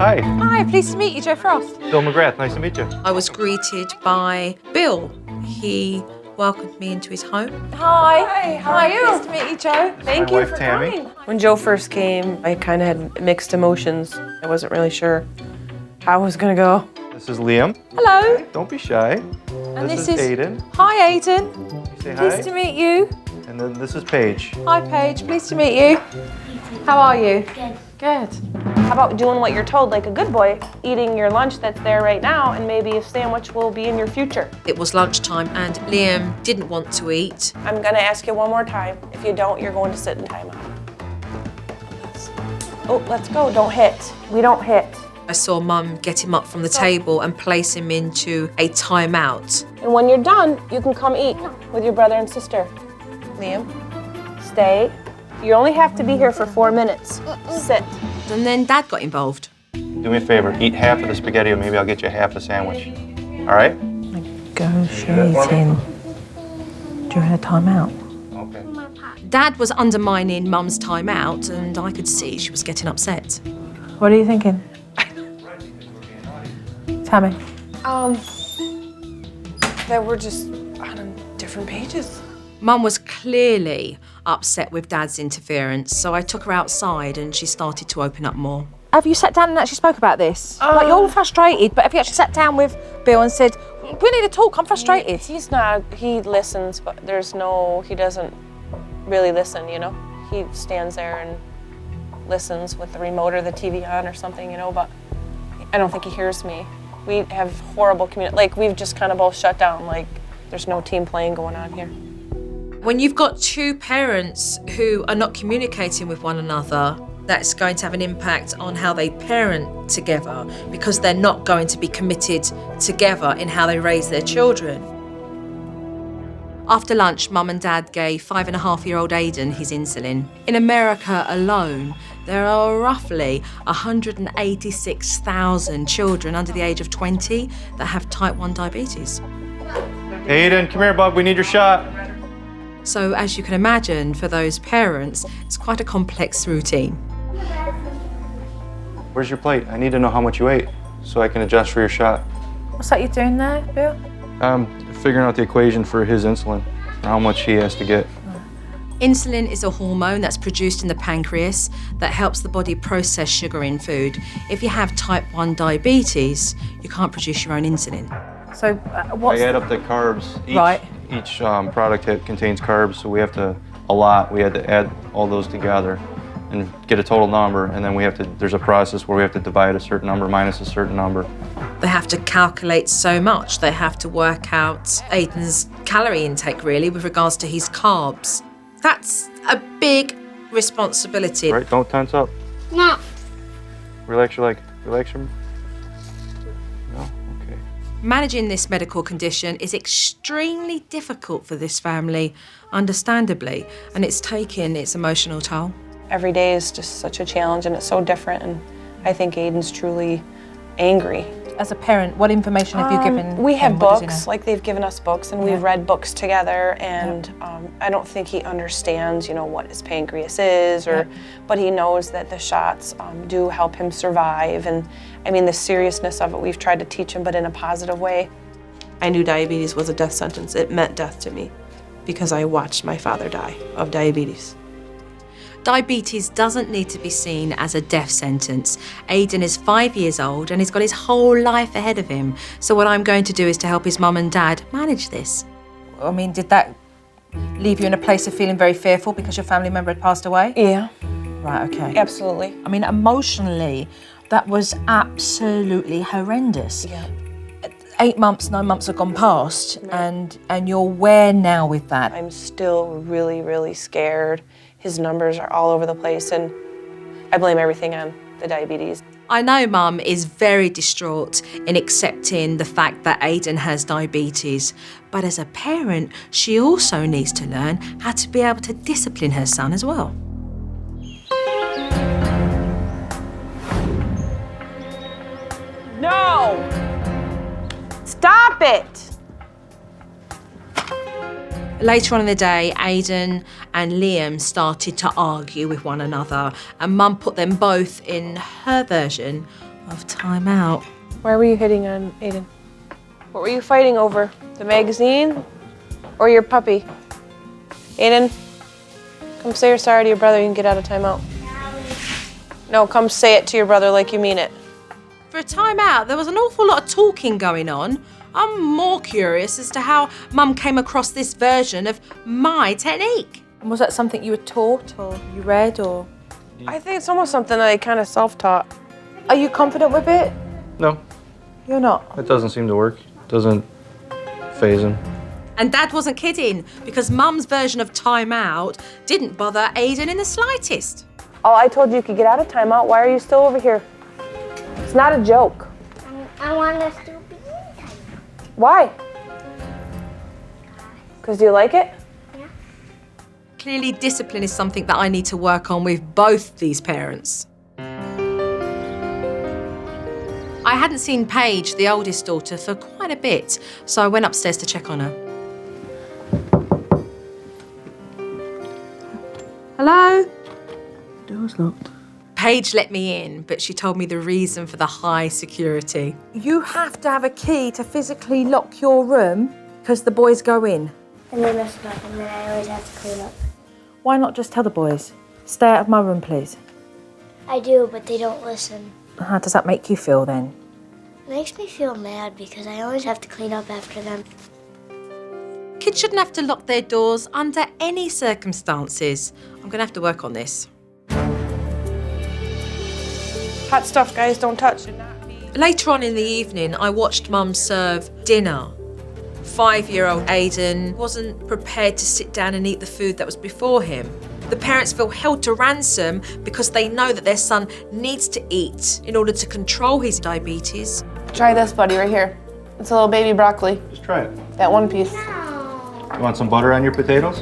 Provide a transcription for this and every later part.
Hi. Hi, pleased to meet you, Joe Frost. Bill McGrath, nice to meet you. I was greeted by Bill. He welcomed me into his home. Hi, how are you? Nice to meet you, Joe. Thank you for Tammy. coming. When Joe first came, I kind of had mixed emotions. I wasn't really sure how it was gonna go. This is Liam. Hello. Don't be shy. And this is Aiden. Hi, Aiden. You say hi. Pleased to meet you. And then this is Paige. Hi, Paige. Pleased to meet you. How are you? Good. Good. How about doing what you're told, like a good boy, eating your lunch that's there right now, and maybe a sandwich will be in your future? It was lunchtime and Liam didn't want to eat. I'm gonna ask you one more time. If you don't, you're going to sit in timeout. Oh, let's go. Don't hit. We don't hit. I saw Mum get him up from the table and place him into a timeout. And when you're done, you can come eat with your brother and sister. Liam, stay. You only have to be here for 4 minutes. Sit. And then Dad got involved. Do me a favor, eat half of the spaghetti or maybe I'll get you half a sandwich. All right? Negotiating during a timeout. Okay. Dad was undermining Mum's timeout and I could see she was getting upset. What are you thinking? Tammy. That we're just on different pages. Mum was clearly upset with Dad's interference, so I took her outside and she started to open up more. Have you sat down and actually spoke about this? Like, you're all frustrated, but have you actually sat down with Bill and said, we need to talk, I'm frustrated? He's not, he listens, but he doesn't really listen, you know? He stands there and listens with the remote or the TV on or something, you know, but I don't think he hears me. We have horrible like we've just kind of both shut down, like there's no team playing going on here. When you've got two parents who are not communicating with one another, that's going to have an impact on how they parent together because they're not going to be committed together in how they raise their children. After lunch, Mum and Dad gave 5.5-year-old Aiden his insulin. In America alone, there are roughly 186,000 children under the age of 20 that have type 1 diabetes. Aiden, come here, bud. We need your shot. So as you can imagine, for those parents, it's quite a complex routine. Where's your plate? I need to know how much you ate so I can adjust for your shot. What's that you're doing there, Bill? Figuring out the equation for his insulin, or how much he has to get. Insulin is a hormone that's produced in the pancreas that helps the body process sugar in food. If you have type 1 diabetes, you can't produce your own insulin. So what's... I add up the carbs. Each product contains carbs, so we had to add all those together and get a total number, and then there's a process where we have to divide a certain number minus a certain number. They have to calculate so much. They have to work out Aiden's calorie intake, really, with regards to his carbs. That's a big responsibility. Right, don't tense up. No. Relax your leg. Relax your... No? Okay. Managing this medical condition is extremely difficult for this family, understandably, and it's taken its emotional toll. Every day is just such a challenge and it's so different, and I think Aiden's truly angry. As a parent, what information have you given We have him? What does he books, know? like they've given us books, and we've read books together, and I don't think he understands, you know, what his pancreas is, but he knows that the shots do help him survive, and I mean, the seriousness of it, we've tried to teach him, but in a positive way. I knew diabetes was a death sentence. It meant death to me because I watched my father die of diabetes. Diabetes doesn't need to be seen as a death sentence. Aiden is 5 years old and he's got his whole life ahead of him. So what I'm going to do is to help his mum and dad manage this. I mean, did that leave you in a place of feeling very fearful because your family member had passed away? Yeah. Right, okay. Absolutely. I mean, emotionally, that was absolutely horrendous. Yeah. 8 months, 9 months have gone past, and you're where now with that? I'm still really, really scared. His numbers are all over the place, and I blame everything on the diabetes. I know Mum is very distraught in accepting the fact that Aiden has diabetes, but as a parent, she also needs to learn how to be able to discipline her son as well. No! Stop it! Later on in the day, Aiden and Liam started to argue with one another, and Mum put them both in her version of time out. Why were you hitting on Aiden? What were you fighting over? The magazine or your puppy? Aiden, come say you're sorry to your brother. You can get out of timeout. No, come say it to your brother like you mean it. For a time out, there was an awful lot of talking going on. I'm more curious as to how Mum came across this version of my technique. And was that something you were taught or you read or? I think it's almost something that I kind of self-taught. Are you confident with it? No, You're not? it doesn't seem to work. It doesn't phase him. And Dad wasn't kidding, because Mum's version of time out didn't bother Aiden in the slightest. Oh, I told you you could get out of timeout. Why are you still over here? It's not a joke. I want us to be. Why? Because you like it? Clearly, discipline is something that I need to work on with both these parents. I hadn't seen Paige, the oldest daughter, for quite a bit, so I went upstairs to check on her. Hello? Door's locked. Paige let me in, but she told me the reason for the high security. You have to have a key to physically lock your room because the boys go in. And they mess up, and then I always have to clean up. Why not just tell the boys? Stay out of my room, please. I do, but they don't listen. How does that make you feel then? It makes me feel mad because I always have to clean up after them. Kids shouldn't have to lock their doors under any circumstances. I'm going to have to work on this. Hot stuff, guys. Don't touch. Later on in the evening, I watched Mum serve dinner. 5-year-old Aiden wasn't prepared to sit down and eat the food that was before him. The parents feel held to ransom because they know that their son needs to eat in order to control his diabetes. Try this, buddy, right here. It's a little baby broccoli. Just try it. That one piece. You want some butter on your potatoes?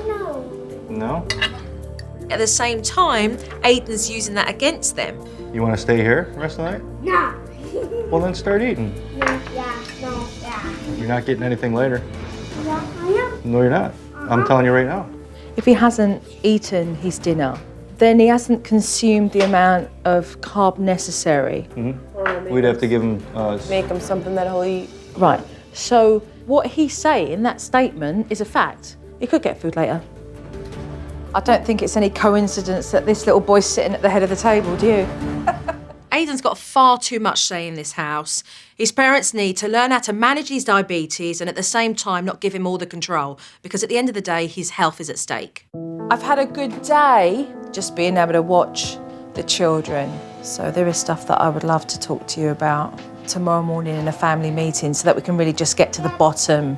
No. No? At the same time, Aiden's using that against them. You want to stay here the rest of the night? No. Well, then start eating. Yeah, no, yeah. You're not getting anything later. Yeah, I am. No, you're not. I'm telling you right now. If he hasn't eaten his dinner, then he hasn't consumed the amount of carb necessary. We'd have to give him. Make him something that he'll eat. Right. So what he's saying, that statement, is a fact. He could get food later. I don't think it's any coincidence that this little boy's sitting at the head of the table, do you? Aiden's got far too much say in this house. His parents need to learn how to manage his diabetes and at the same time not give him all the control, because at the end of the day, his health is at stake. I've had a good day just being able to watch the children. So there is stuff that I would love to talk to you about tomorrow morning in a family meeting so that we can really just get to the bottom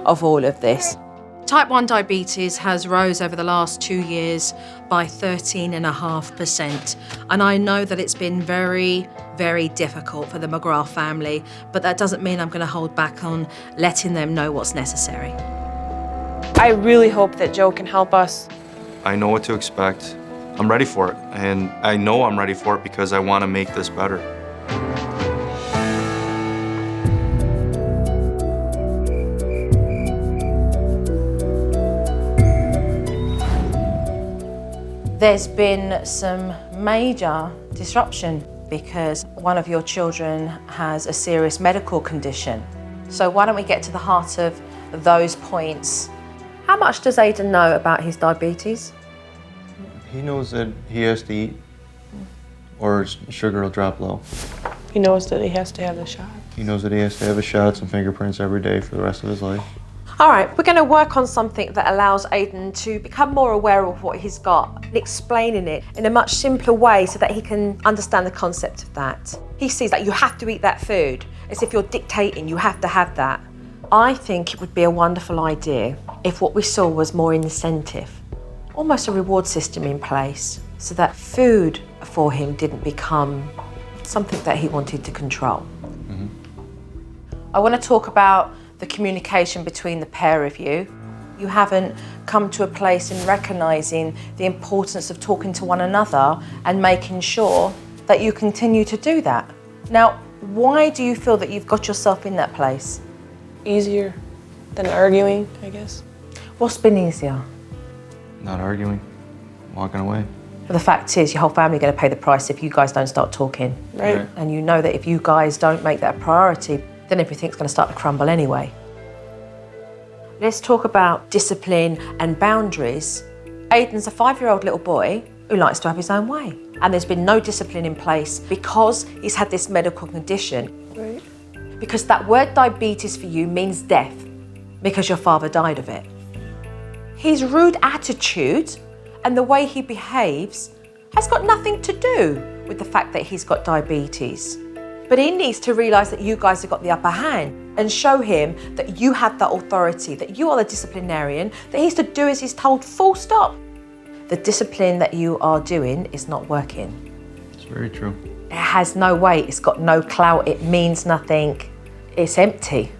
of all of this. Type 1 diabetes has rose over the last 2 years by 13.5%. And I know that it's been very, very difficult for the McGrath family, but that doesn't mean I'm going to hold back on letting them know what's necessary. I really hope that Joe can help us. I know what to expect. I'm ready for it. And I know I'm ready for it because I want to make this better. There's been some major disruption because one of your children has a serious medical condition. So why don't we get to the heart of those points? How much does Aiden know about his diabetes? He knows that he has to eat or his sugar will drop low. He knows that he has to have the shot. He knows that he has to have his shots and fingerprints every day for the rest of his life. All right, we're going to work on something that allows Aiden to become more aware of what he's got and explaining it in a much simpler way so that he can understand the concept of that. He sees that you have to eat that food, as if you're dictating, you have to have that. I think it would be a wonderful idea if what we saw was more incentive, almost a reward system in place, so that food for him didn't become something that he wanted to control. I want to talk about the communication between the pair of you. You haven't come to a place in recognising the importance of talking to one another and making sure that you continue to do that. Now, why do you feel that you've got yourself in that place? Easier than arguing, I guess. What's been easier? Not arguing, walking away. But the fact is, your whole family are going to pay the price if you guys don't start talking. Right. And you know that if you guys don't make that a priority, then everything's going to start to crumble anyway. Let's talk about discipline and boundaries. Aiden's a 5-year-old little boy who likes to have his own way. And there's been no discipline in place because he's had this medical condition. Right. Because that word diabetes for you means death, because your father died of it. His rude attitude and the way he behaves has got nothing to do with the fact that he's got diabetes. But he needs to realise that you guys have got the upper hand and show him that you have that authority, that you are the disciplinarian, that he's to do as he's told, full stop. The discipline that you are doing is not working. It's very true. It has no weight, it's got no clout, it means nothing, it's empty.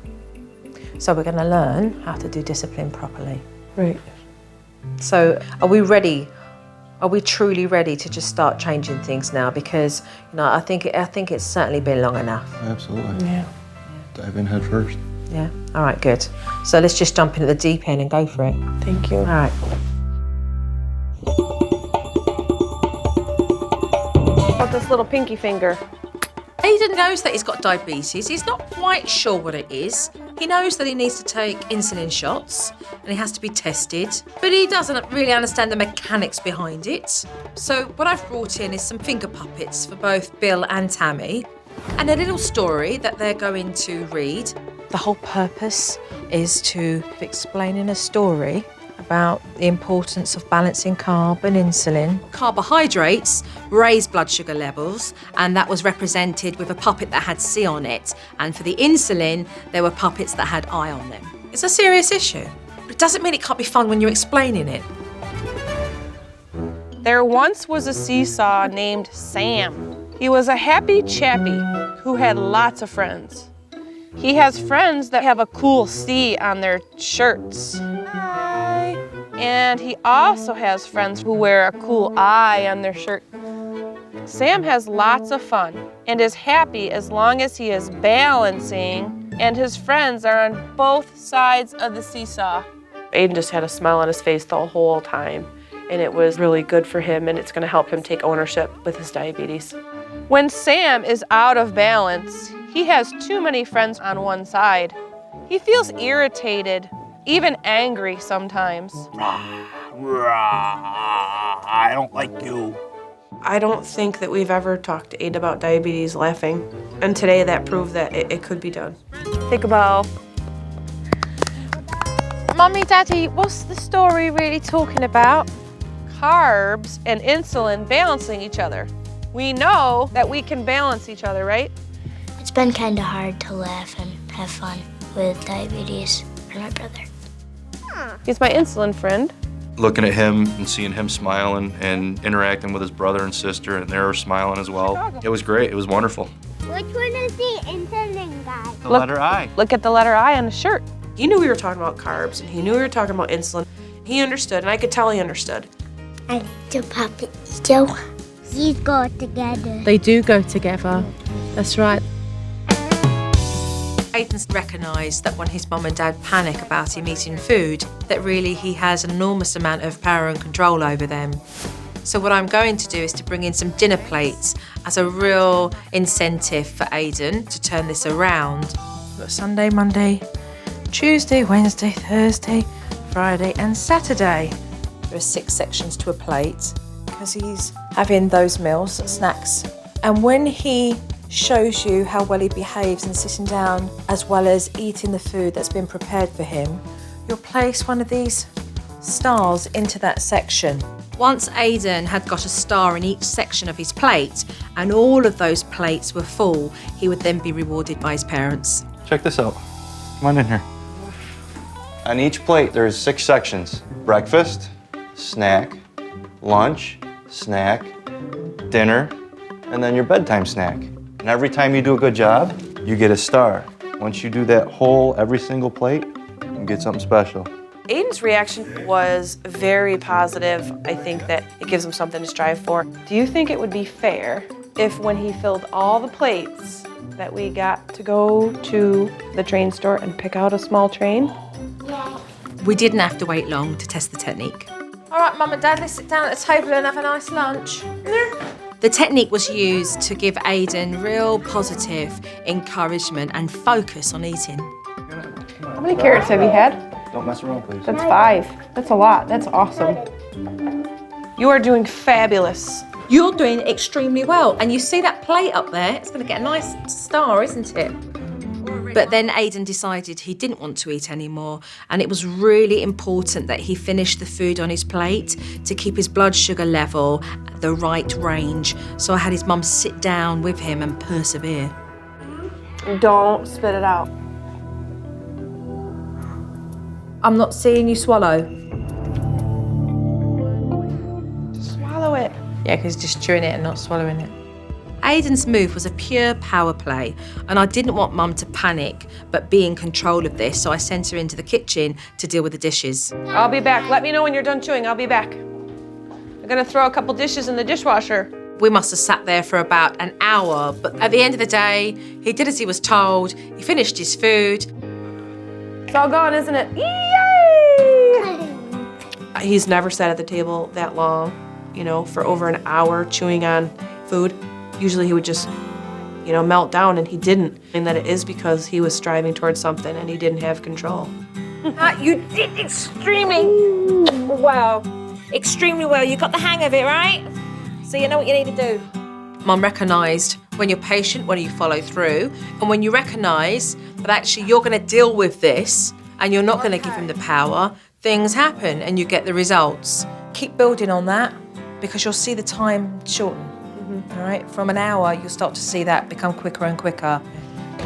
So we're going to learn how to do discipline properly. Right. So are we ready? Are we truly ready to just start changing things now? Because I think it's certainly been long enough. Absolutely. Yeah. Dive in head first. Yeah. All right. Good. So let's just jump into the deep end and go for it. Thank you. All right. About this little pinky finger. Aiden knows that he's got diabetes. He's not quite sure what it is. He knows that he needs to take insulin shots and he has to be tested, but he doesn't really understand the mechanics behind it. So what I've brought in is some finger puppets for both Bill and Tammy, and a little story that they're going to read. The whole purpose is to explain in a story about the importance of balancing carb and insulin. Carbohydrates raise blood sugar levels, and that was represented with a puppet that had C on it. And for the insulin, there were puppets that had I on them. It's a serious issue, but it doesn't mean it can't be fun when you're explaining it. There once was a seesaw named Sam. He was a happy chappy who had lots of friends. He has friends that have a cool C on their shirts. Hi. And he also has friends who wear a cool I on their shirt. Sam has lots of fun and is happy as long as he is balancing and his friends are on both sides of the seesaw. Aiden just had a smile on his face the whole time, and it was really good for him, and it's going to help him take ownership with his diabetes. When Sam is out of balance, he has too many friends on one side. He feels irritated, even angry sometimes. I don't like you. I don't think that we've ever talked to Aiden about diabetes laughing, and today that proved that it could be done. Think about Mummy, Daddy, what's the story really talking about? carbs and insulin balancing each other. We know that we can balance each other, right? It's been kind of hard to laugh and have fun with diabetes for my brother. He's my insulin friend. Looking at him and seeing him smiling and interacting with his brother and sister, and they were smiling as well. It was great. It was wonderful. Which one is the insulin guy? The letter I. Look at the letter I on his shirt. He knew we were talking about carbs, and he knew we were talking about insulin. He understood, and I could tell he understood. And the puppet Joe. These go together. They do go together. That's right. Aiden's recognised that when his mum and dad panic about him eating food, that really he has an enormous amount of power and control over them. So what I'm going to do is to bring in some dinner plates as a real incentive for Aiden to turn this around. We've got Sunday, Monday, Tuesday, Wednesday, Thursday, Friday and Saturday. There are 6 sections to a plate because he's having those meals, snacks. And when he shows you how well he behaves and sitting down as well as eating the food that's been prepared for him, you'll place one of these stars into that section. Once Aiden had got a star in each section of his plate and all of those plates were full, he would then be rewarded by his parents. Check this out. Come on in here. On each plate, there's 6 sections. Breakfast, snack, lunch, snack, dinner, and then your bedtime snack. And every time you do a good job, you get a star. Once you do that whole, every single plate, you get something special. Aiden's reaction was very positive. I think that it gives him something to strive for. Do you think it would be fair if when he filled all the plates that we got to go to the train store and pick out a small train? We didn't have to wait long to test the technique. All right, Mum and Dad, let's sit down at the table and have a nice lunch. The technique was used to give Aiden real positive encouragement and focus on eating. How many carrots have you had? Don't mess around, please. That's 5. That's a lot. That's awesome. You are doing fabulous. You're doing extremely well. And you see that plate up there? It's going to get a nice star, isn't it? But then Aiden decided he didn't want to eat anymore, and it was really important that he finished the food on his plate to keep his blood sugar level at the right range. So I had his mum sit down with him and persevere. Don't spit it out. I'm not seeing you swallow. Swallow it. Yeah, because just chewing it and not swallowing it. Aiden's move was a pure power play, and I didn't want Mum to panic but be in control of this, so I sent her into the kitchen to deal with the dishes. I'll be back. Let me know when you're done chewing. I'll be back. I'm gonna throw a couple dishes in the dishwasher. We must have sat there for about an hour, but at the end of the day, he did as he was told. He finished his food. It's all gone, isn't it? Yay! He's never sat at the table that long, for over an hour chewing on food. Usually he would just, melt down, and he didn't. And that it is because he was striving towards something and he didn't have control. You did extremely well. Extremely well. You got the hang of it, right? So you know what you need to do. Mum recognised when you're patient, when you follow through, and when you recognise that actually you're going to deal with this and you're not going to give him the power, things happen and you get the results. Keep building on that because you'll see the time shorten. All right, from an hour, you'll start to see that become quicker and quicker.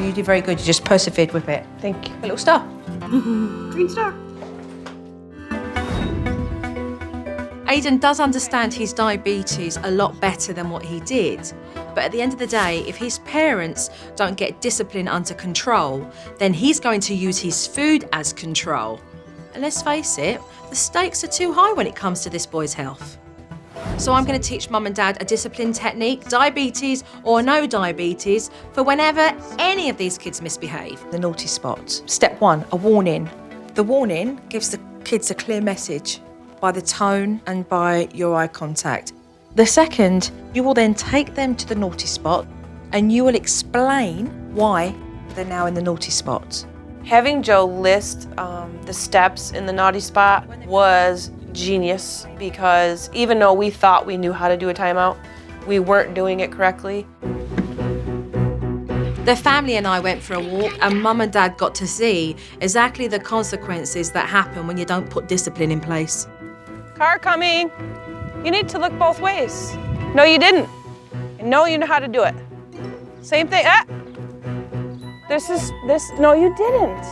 You did very good. You just persevered with it. Thank you. A little star. Green star. Aiden does understand his diabetes a lot better than what he did. But at the end of the day, if his parents don't get discipline under control, then he's going to use his food as control. And let's face it, the stakes are too high when it comes to this boy's health. So I'm going to teach Mum and Dad a discipline technique, diabetes or no diabetes, for whenever any of these kids misbehave. The naughty spot. Step 1, a warning. The warning gives the kids a clear message by the tone and by your eye contact. The second, you will then take them to the naughty spot and you will explain why they're now in the naughty spot. Having Joe list the steps in the naughty spot was genius, because even though we thought we knew how to do a timeout, we weren't doing it correctly. The family and I went for a walk, and Mum and Dad got to see exactly the consequences that happen when you don't put discipline in place. Car coming. You need to look both ways. No, you didn't. And no, you know how to do it. Same thing. Ah! No, you didn't.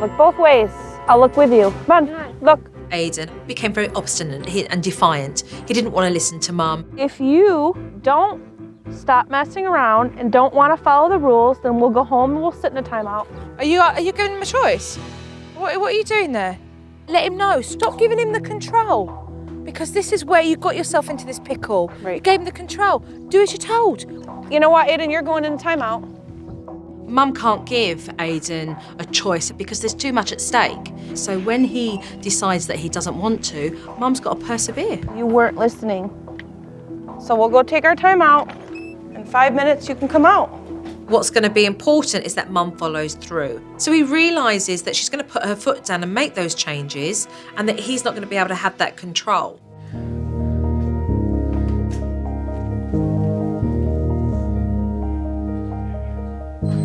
Look both ways. I'll look with you. Come on, look. Aiden became very obstinate and defiant. He didn't want to listen to Mum. If you don't stop messing around and don't want to follow the rules, then we'll go home and we'll sit in a timeout. Are you giving him a choice? What are you doing there? Let him know. Stop giving him the control. Because this is where you got yourself into this pickle. Right. You gave him the control. Do as you're told. You know what, Aiden? You're going in timeout. Mum can't give Aiden a choice because there's too much at stake. So when he decides that he doesn't want to, Mum's got to persevere. You weren't listening. So we'll go take our time out. In 5 minutes, you can come out. What's going to be important is that Mum follows through. So he realises that she's going to put her foot down and make those changes, and that he's not going to be able to have that control.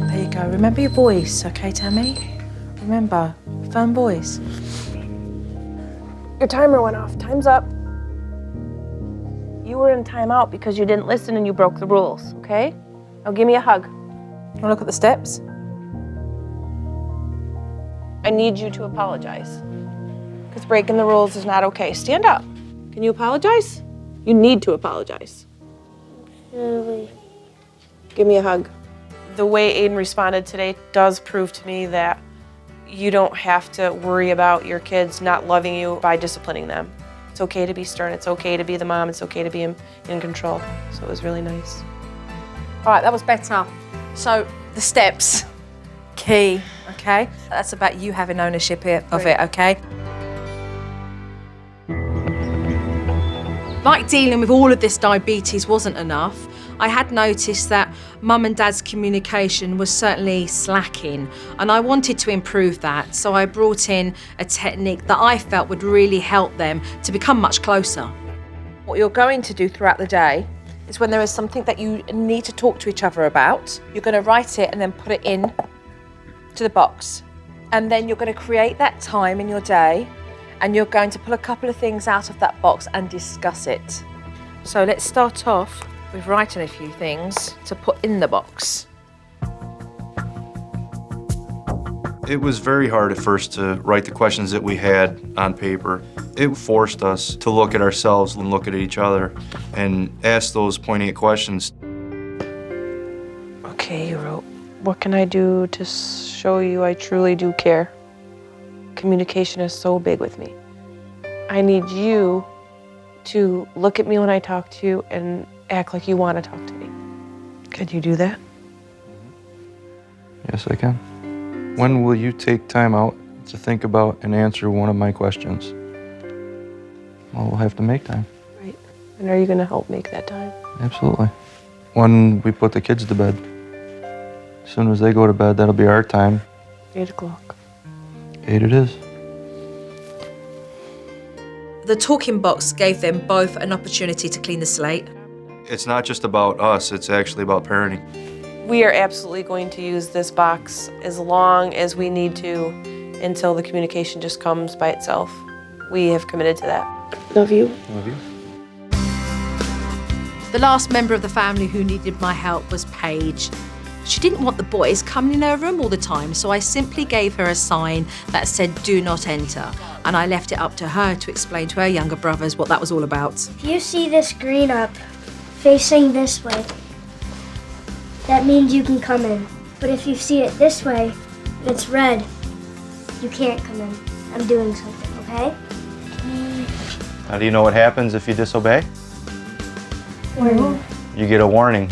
There you go. Remember your voice, okay, Tammy? Remember, firm voice. Your timer went off. Time's up. You were in timeout because you didn't listen and you broke the rules, okay? Now give me a hug. Want to look at the steps? I need you to apologize. Because breaking the rules is not okay. Stand up. Can you apologize? You need to apologize. Really? Give me a hug. The way Aiden responded today does prove to me that you don't have to worry about your kids not loving you by disciplining them. It's okay to be stern. It's okay to be the mom. It's okay to be in control. So it was really nice. All right, that was better. So the steps, key, okay? That's about you having ownership of it, okay? Like dealing with all of this diabetes wasn't enough, I had noticed that Mum and Dad's communication was certainly slacking, and I wanted to improve that, so I brought in a technique that I felt would really help them to become much closer. What you're going to do throughout the day is when there is something that you need to talk to each other about, you're going to write it and then put it in to the box. And then you're going to create that time in your day, and you're going to pull a couple of things out of that box and discuss it. So let's start off with writing a few things to put in the box. It was very hard at first to write the questions that we had on paper. It forced us to look at ourselves and look at each other and ask those poignant questions. Okay, you wrote, what can I do to show you I truly do care? Communication is so big with me. I need you to look at me when I talk to you and act like you want to talk to me. Could you do that? Yes, I can. When will you take time out to think about and answer one of my questions? Well, we'll have to make time. Right. And are you going to help make that time? Absolutely. When we put the kids to bed. As soon as they go to bed, that'll be our time. 8 o'clock. 8 it is. The talking box gave them both an opportunity to clean the slate. It's not just about us, it's actually about parenting. We are absolutely going to use this box as long as we need to until the communication just comes by itself. We have committed to that. Love you. Love you. The last member of the family who needed my help was Paige. She didn't want the boys coming in her room all the time, so I simply gave her a sign that said, "Do not enter." And I left it up to her to explain to her younger brothers what that was all about. If you see this green up facing this way, that means you can come in. But if you see it this way, and it's red, you can't come in. I'm doing something, okay? How do you know what happens if you disobey? Warning. You get a warning.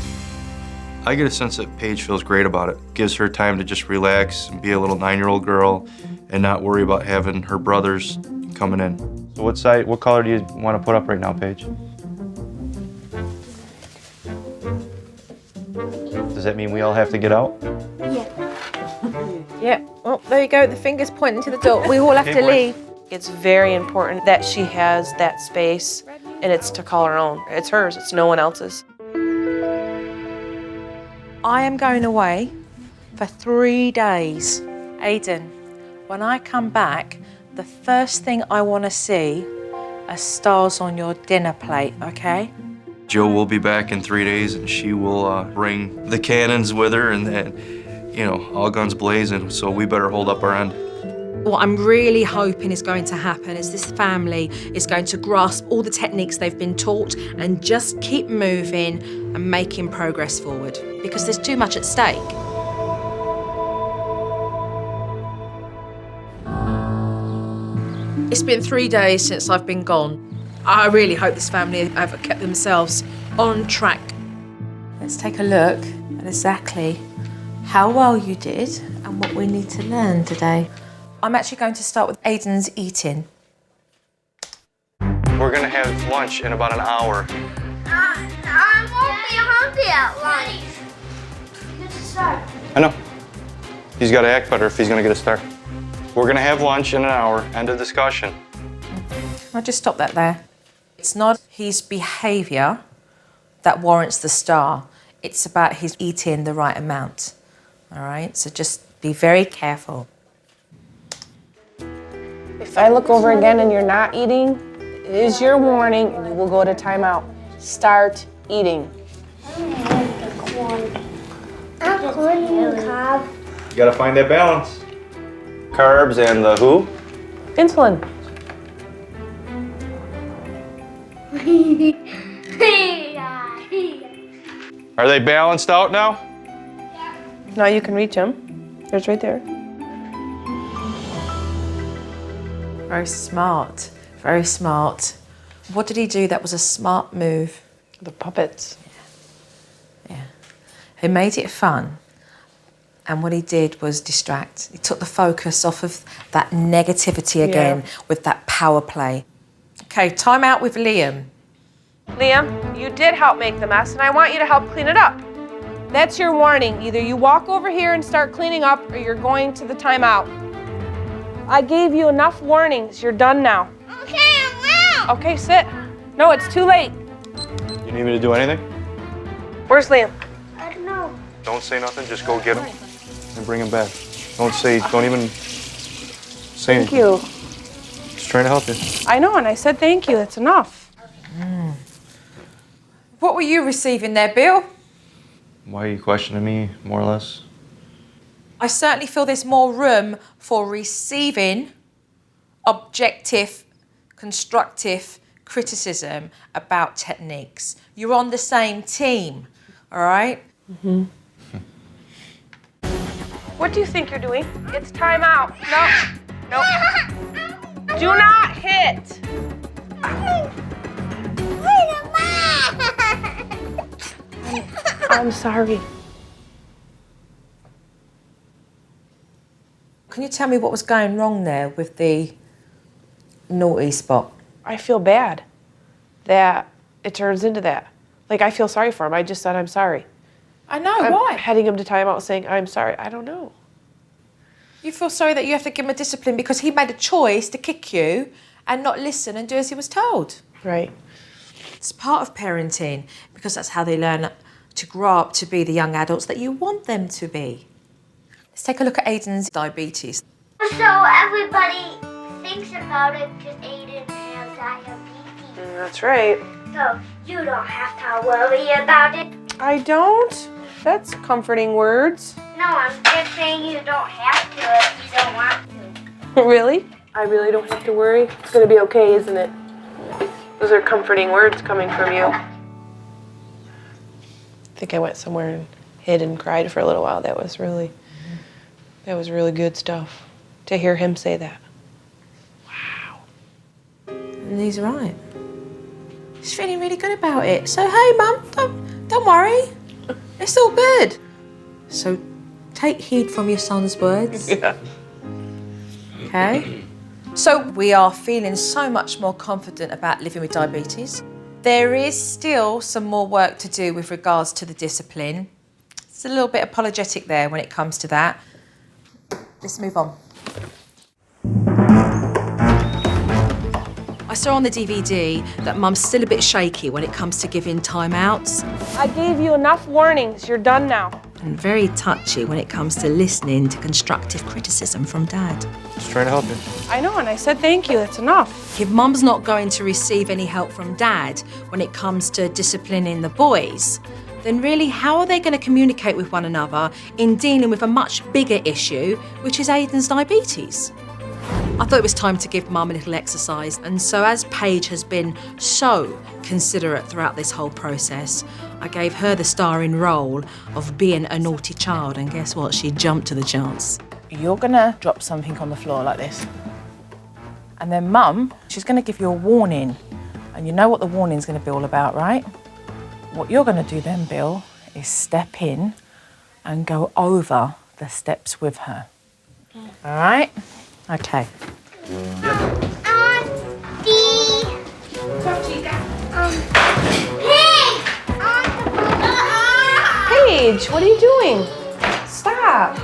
I get a sense that Paige feels great about it. Gives her time to just relax and be a little 9-year-old girl and not worry about having her brothers coming in. So what color do you want to put up right now, Paige? Does that mean we all have to get out? Yeah. Yeah, well, there you go. The finger's pointing to the door. We all have to leave. It's very important that she has that space, and it's to call her own. It's hers, it's no one else's. I am going away for 3 days. Aiden, when I come back, the first thing I want to see are stars on your dinner plate, okay? Jill will be back in 3 days, and she will bring the cannons with her, and then, all guns blazing, so we better hold up our end. What I'm really hoping is going to happen is this family is going to grasp all the techniques they've been taught and just keep moving and making progress forward, because there's too much at stake. It's been 3 days since I've been gone. I really hope this family have kept themselves on track. Let's take a look at exactly how well you did and what we need to learn today. I'm actually going to start with Aiden's eating. We're gonna have lunch in about an hour. I won't be hungry at lunch. You get to start. I know. He's gotta act better if he's gonna get a star. We're gonna have lunch in an hour. End of discussion. I'll just stop that there. It's not his behaviour that warrants the star. It's about his eating the right amount. All right? So just be very careful. If I look over again and you're not eating, it is your warning and you will go to timeout. Start eating. I'm corn cob. You gotta find that balance. Carbs and the who? Insulin. Are they balanced out now? Now you can reach them. There's right there. Very smart. Very smart. What did he do that was a smart move? The puppets. Yeah. He made it fun. And what he did was distract. He took the focus off of that negativity again with that power play. Okay, time out with Liam. Liam, you did help make the mess, and I want you to help clean it up. That's your warning. Either you walk over here and start cleaning up, or you're going to the timeout. I gave you enough warnings. You're done now. Okay, I'm out. Okay, sit. No, it's too late. You need me to do anything? Where's Liam? I don't know. Don't say nothing, just go get him and bring him back. Don't even say Thank anything. you. Just trying to help you. I know, and I said thank you. That's enough. What were you receiving there, Bill? Why are you questioning me, more or less? I certainly feel there's more room for receiving objective, constructive criticism about techniques. You're on the same team, all right? What do you think you're doing? It's time out. No. No. Do not hit. I'm sorry. Can you tell me what was going wrong there with the naughty spot? I feel bad that it turns into that. Like, I feel sorry for him. I just said I'm sorry. I know, I'm why? heading him to timeout saying I'm sorry. I don't know. You feel sorry that you have to give him a discipline because he made a choice to kick you and not listen and do as he was told. Right. It's part of parenting because that's how they learn to grow up to be the young adults that you want them to be. Let's take a look at Aiden's diabetes. So everybody thinks about it because Aiden has diabetes. That's right. So you don't have to worry about it. I don't. That's comforting words. No, I'm just saying you don't have to if you don't want to. Really? I really don't have to worry? It's gonna be okay, isn't it? Those are comforting words coming from you. I think I went somewhere and hid and cried for a little while. That was really good stuff. To hear him say that. Wow. And he's right. He's feeling really good about it. So, hey, Mum, don't worry. It's all good. So, take heed from your son's words. Yeah. Okay? So, we are feeling so much more confident about living with diabetes. There is still some more work to do with regards to the discipline. It's a little bit apologetic there when it comes to that. Let's move on. I saw on the DVD that Mum's still a bit shaky when it comes to giving timeouts I gave you enough warnings. You're done now. and very touchy when it comes to listening to constructive criticism from Dad. Just trying to help you. I know, and I said thank you. That's enough. If Mum's not going to receive any help from Dad when it comes to disciplining the boys, then really how are they going to communicate with one another in dealing with a much bigger issue, which is Aiden's diabetes? I thought it was time to give Mum a little exercise, and so as Paige has been so considerate throughout this whole process, I gave her the starring role of being a naughty child, and guess what? She jumped to the chance. You're gonna drop something on the floor like this. And then Mum, she's gonna give you a warning. And you know what the warning's gonna be all about, right? What you're gonna do then, Bill, is step in and go over the steps with her. All right? Okay. Paige, what are you doing? Stop.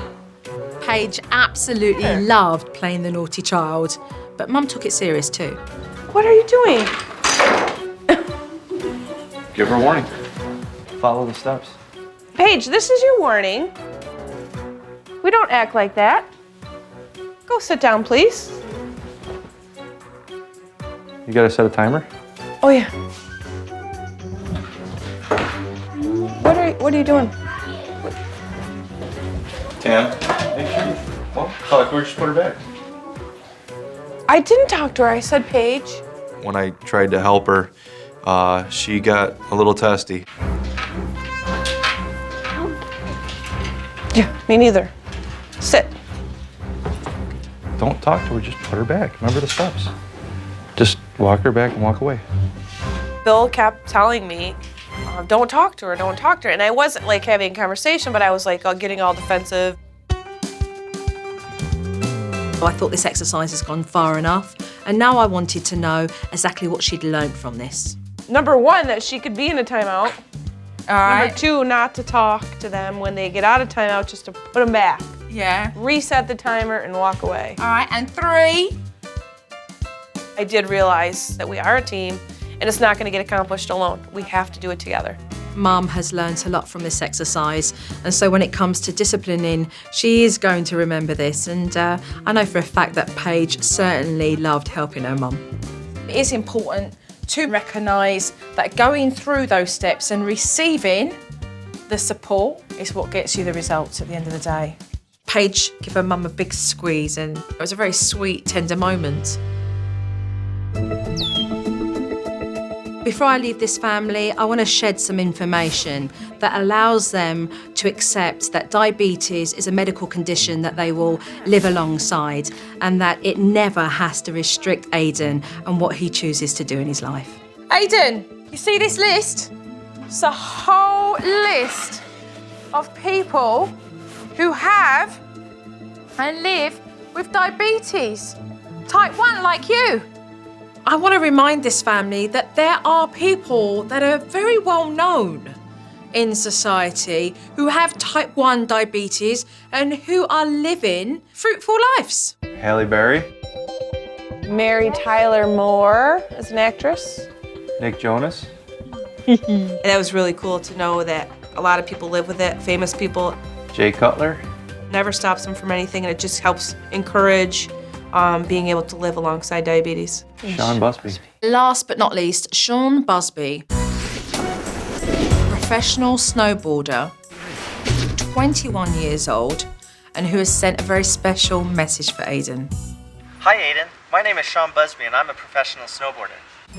Paige absolutely loved playing the naughty child, but Mum took it serious too. What are you doing? Give her a warning. Follow the steps. Paige, this is your warning. We don't act like that. Go sit down, please. You gotta set a timer? Oh, yeah. What are you doing? Tam. Well, I thought we just put her back. I didn't talk to her. I said Paige. When I tried to help her, she got a little testy. Yeah, me neither. Sit. Don't talk to her, just put her back. Remember the steps. Just walk her back and walk away. Bill kept telling me, don't talk to her, don't talk to her. And I wasn't like having a conversation, but I was like getting all defensive. I thought this exercise has gone far enough, and now I wanted to know exactly what she'd learned from this. number one, that she could be in a timeout. All right. Number two, not to talk to them when they get out of timeout, just to put them back. Yeah. Reset the timer and walk away. All right, and 3. I did realize that we are a team and it's not gonna get accomplished alone. We have to do it together. Mum has learnt a lot from this exercise, and so when it comes to disciplining, she is going to remember this, and I know for a fact that Paige certainly loved helping her mum. It is important to recognise that going through those steps and receiving the support is what gets you the results at the end of the day. Paige gave her mum a big squeeze, and it was a very sweet, tender moment. Before I leave this family, I want to shed some information that allows them to accept that diabetes is a medical condition that they will live alongside, and that it never has to restrict Aiden and what he chooses to do in his life. Aiden, you see this list? It's a whole list of people who have and live with diabetes. Type 1 like you. I want to remind this family that there are people that are very well known in society who have type 1 diabetes and who are living fruitful lives. Halle Berry, Mary Tyler Moore is an actress. Nick Jonas, And that was really cool to know that a lot of people live with it, famous people. Jay Cutler, Never stops them from anything, and it just helps encourage being able to live alongside diabetes. Sean Busby. Last but not least, Sean Busby, professional snowboarder, 21 years old, and who has sent a very special message for Aiden. Hi Aiden, my name is Sean Busby and I'm a professional snowboarder.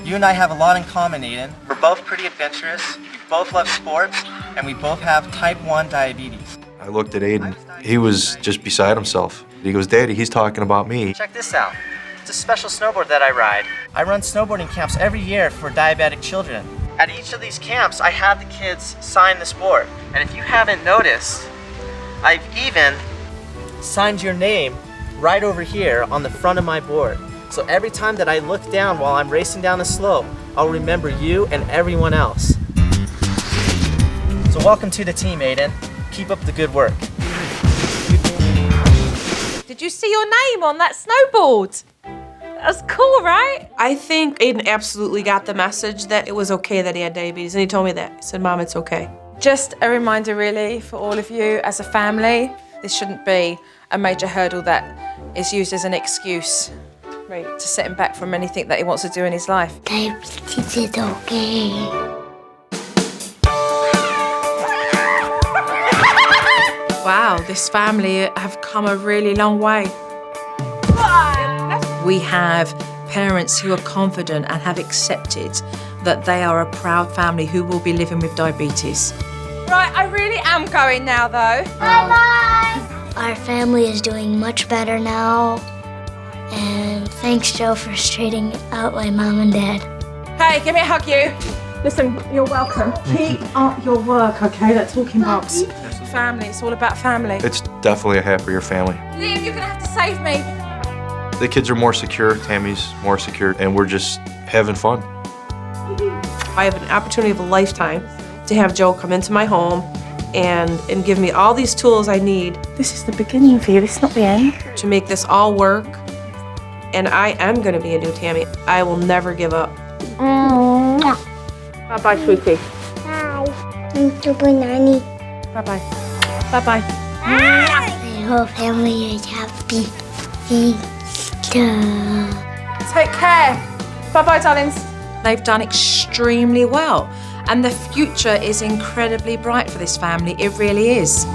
You and I have a lot in common, Aiden. We're both pretty adventurous, we both love sports, and we both have type 1 diabetes. I looked at Aiden. He was just beside himself. He goes, Daddy, he's talking about me. Check this out. It's a special snowboard that I ride. I run snowboarding camps every year for diabetic children. At each of these camps, I have the kids sign this board. And if you haven't noticed, I've even signed your name right over here on the front of my board. So every time that I look down while I'm racing down a slope, I'll remember you and everyone else. So welcome to the team, Aiden. Keep up the good work. Did you see your name on that snowboard? That's cool, right? I think Aiden absolutely got the message that it was okay that he had diabetes, and he told me that. He said, Mom, it's okay. Just a reminder really for all of you as a family, this shouldn't be a major hurdle that is used as an excuse Right. to set him back from anything that he wants to do in his life. Diabetes is okay. Wow, this family have come a really long way. We have parents who are confident and have accepted that they are a proud family who will be living with diabetes. Right, I really am going now though. Bye-bye. Our family is doing much better now. And thanks, Joe, for straightening out my mom and dad. Hey, give me a hug, you. Listen, you're welcome. Keep up your work, okay? That talking box. Family, it's all about family. It's definitely a happier family. Liam, you're gonna have to save me. The kids are more secure, Tammy's more secure, and we're just having fun. I have an opportunity of a lifetime to have Joe come into my home and give me all these tools I need This is the beginning for you, this is not the end. to make this all work. And I am gonna be a new Tammy. I will never give up. Bye-bye, sweetie. Bye. I'm Supernanny. Bye-bye. Bye-bye. My whole family is happy. Take care. Bye-bye, darlings. They've done extremely well, and the future is incredibly bright for this family. It really is.